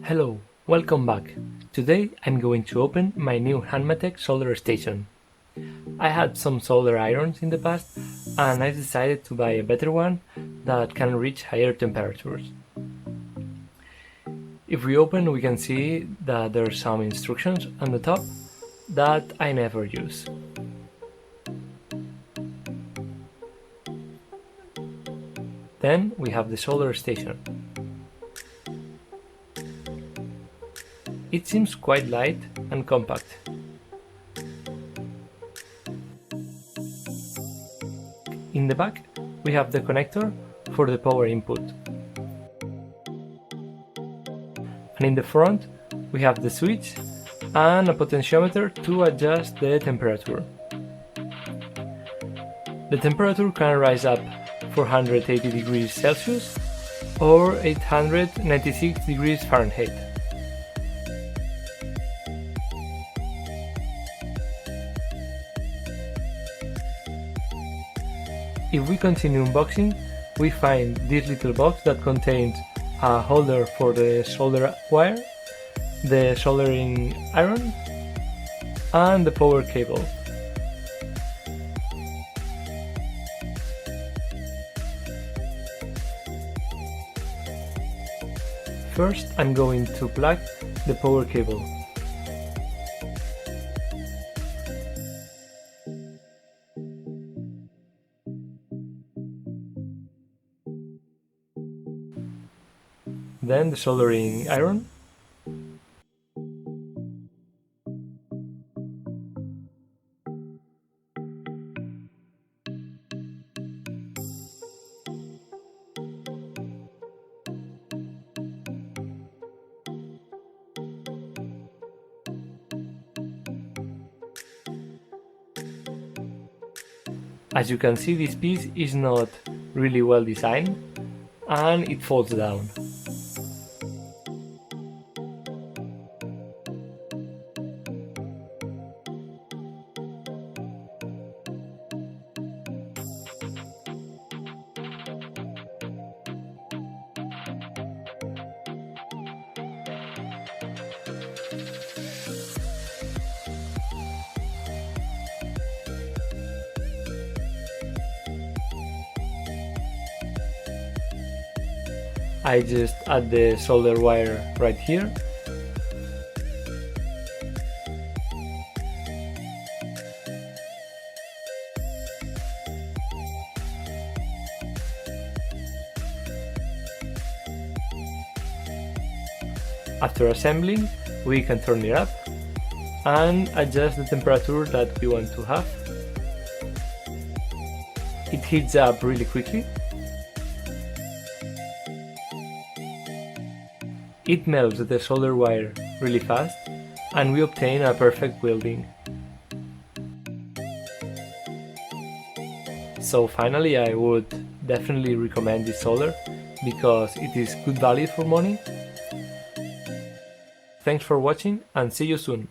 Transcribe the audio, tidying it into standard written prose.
Hello, welcome back. Today I'm going to open my new HANMATEK solder station. I had some solder irons in the past and I decided to buy a better one that can reach higher temperatures. If we open, we can see that there are some instructions on the top that I never use. Then we have the solder station. It seems quite light and compact. In the back, we have the connector for the power input. And in the front, we have the switch and a potentiometer to adjust the temperature. The temperature can rise up 480 degrees Celsius or 896 degrees Fahrenheit. If we continue unboxing, we find this little box that contains a holder for the solder wire, the soldering iron, and the power cable. First, I'm going to plug the power cable. Then the soldering iron. As you can see, this piece is not really well designed and it falls down. I just add the solder wire right here. After assembling, we can turn it up and adjust the temperature that we want to have. It heats up really quickly. It melts the solder wire really fast and we obtain a perfect welding. So finally, I would definitely recommend this solder because it is good value for money. Thanks for watching and see you soon!